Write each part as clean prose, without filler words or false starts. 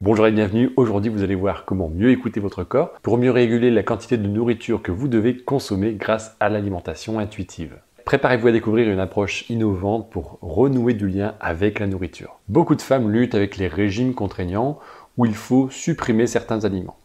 Bonjour et bienvenue, aujourd'hui vous allez voir comment mieux écouter votre corps pour mieux réguler la quantité de nourriture que vous devez consommer grâce à l'alimentation intuitive. Préparez-vous à découvrir une approche innovante pour renouer du lien avec la nourriture. Beaucoup de femmes luttent avec les régimes contraignants où il faut supprimer certains aliments.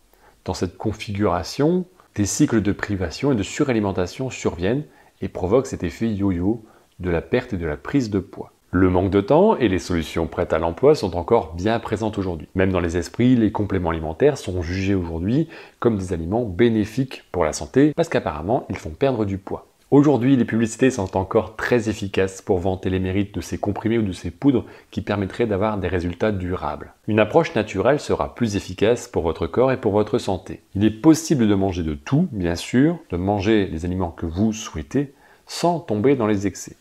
Dans cette configuration, des cycles de privation et de suralimentation surviennent et provoquent cet effet yo-yo de la perte et de la prise de poids. Le manque de temps et les solutions prêtes à l'emploi sont encore bien présentes aujourd'hui. Même dans les esprits, les compléments alimentaires sont jugés aujourd'hui comme des aliments bénéfiques pour la santé parce qu'apparemment ils font perdre du poids. Aujourd'hui, les publicités sont encore très efficaces pour vanter les mérites de ces comprimés ou de ces poudres qui permettraient d'avoir des résultats durables. Une approche naturelle sera plus efficace pour votre corps et pour votre santé. Il est possible de manger de tout, bien sûr, de manger les aliments que vous souhaitez sans tomber dans les excès.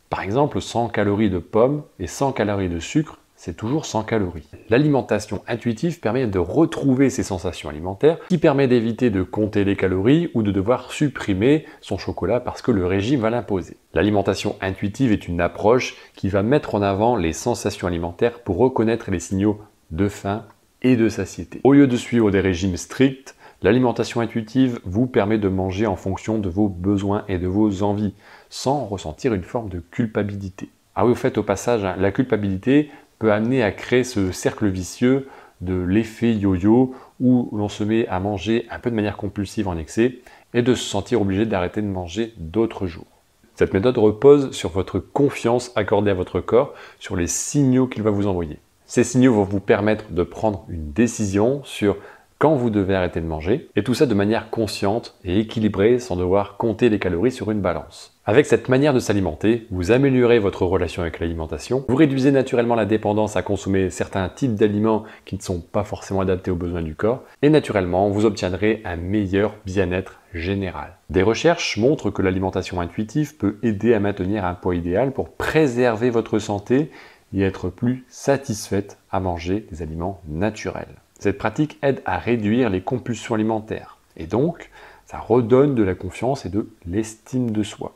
Par exemple, 100 calories de pommes et 100 calories de sucre, c'est toujours 100 calories. L'alimentation intuitive permet de retrouver ces sensations alimentaires, qui permet d'éviter de compter les calories ou de devoir supprimer son chocolat parce que le régime va l'imposer. L'alimentation intuitive est une approche qui va mettre en avant les sensations alimentaires pour reconnaître les signaux de faim et de satiété. Au lieu de suivre des régimes stricts, l'alimentation intuitive vous permet de manger en fonction de vos besoins et de vos envies, sans ressentir une forme de culpabilité. Ah oui, au fait, au passage, la culpabilité peut amener à créer ce cercle vicieux de l'effet yo-yo où l'on se met à manger un peu de manière compulsive en excès et de se sentir obligé d'arrêter de manger d'autres jours. Cette méthode repose sur votre confiance accordée à votre corps, sur les signaux qu'il va vous envoyer. Ces signaux vont vous permettre de prendre une décision sur quand vous devez arrêter de manger, et tout ça de manière consciente et équilibrée sans devoir compter les calories sur une balance. Avec cette manière de s'alimenter, vous améliorez votre relation avec l'alimentation, vous réduisez naturellement la dépendance à consommer certains types d'aliments qui ne sont pas forcément adaptés aux besoins du corps, et naturellement, vous obtiendrez un meilleur bien-être général. Des recherches montrent que l'alimentation intuitive peut aider à maintenir un poids idéal pour préserver votre santé et être plus satisfaite à manger des aliments naturels. Cette pratique aide à réduire les compulsions alimentaires et donc ça redonne de la confiance et de l'estime de soi.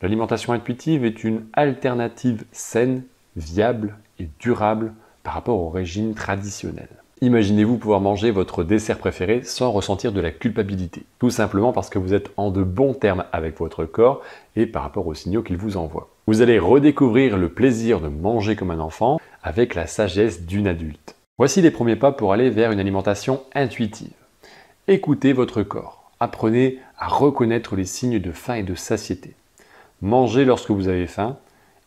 L'alimentation intuitive est une alternative saine, viable et durable par rapport au régime traditionnel. Imaginez-vous pouvoir manger votre dessert préféré sans ressentir de la culpabilité, tout simplement parce que vous êtes en de bons termes avec votre corps et par rapport aux signaux qu'il vous envoie. Vous allez redécouvrir le plaisir de manger comme un enfant avec la sagesse d'une adulte. Voici les premiers pas pour aller vers une alimentation intuitive. Écoutez votre corps. Apprenez à reconnaître les signes de faim et de satiété. Mangez lorsque vous avez faim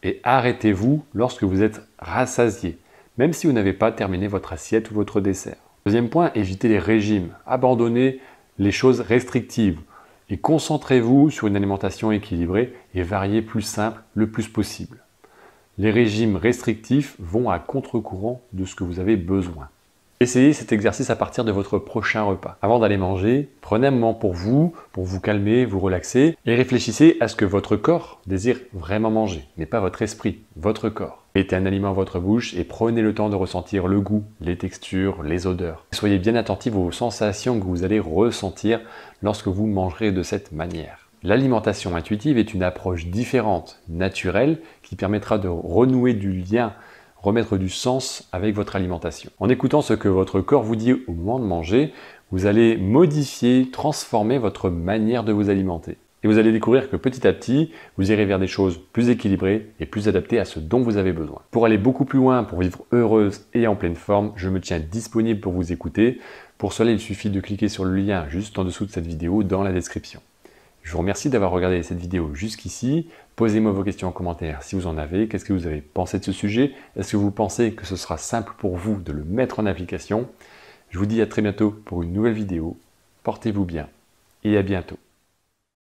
et arrêtez-vous lorsque vous êtes rassasié, même si vous n'avez pas terminé votre assiette ou votre dessert. Deuxième point, évitez les régimes. Abandonnez les choses restrictives et concentrez-vous sur une alimentation équilibrée et variée plus simple le plus possible. Les régimes restrictifs vont à contre-courant de ce que vous avez besoin. Essayez cet exercice à partir de votre prochain repas. Avant d'aller manger, prenez un moment pour vous calmer, vous relaxer et réfléchissez à ce que votre corps désire vraiment manger, mais pas votre esprit, votre corps. Mettez un aliment à votre bouche et prenez le temps de ressentir le goût, les textures, les odeurs. Soyez bien attentif aux sensations que vous allez ressentir lorsque vous mangerez de cette manière. L'alimentation intuitive est une approche différente, naturelle, qui permettra de renouer du lien, remettre du sens avec votre alimentation. En écoutant ce que votre corps vous dit au moment de manger, vous allez modifier, transformer votre manière de vous alimenter. Et vous allez découvrir que petit à petit, vous irez vers des choses plus équilibrées et plus adaptées à ce dont vous avez besoin. Pour aller beaucoup plus loin, pour vivre heureuse et en pleine forme, je me tiens disponible pour vous écouter. Pour cela, il suffit de cliquer sur le lien juste en dessous de cette vidéo dans la description. Je vous remercie d'avoir regardé cette vidéo jusqu'ici. Posez-moi vos questions en commentaire si vous en avez. Qu'est-ce que vous avez pensé de ce sujet? Est-ce que vous pensez que ce sera simple pour vous de le mettre en application? Je vous dis à très bientôt pour une nouvelle vidéo. Portez-vous bien et à bientôt.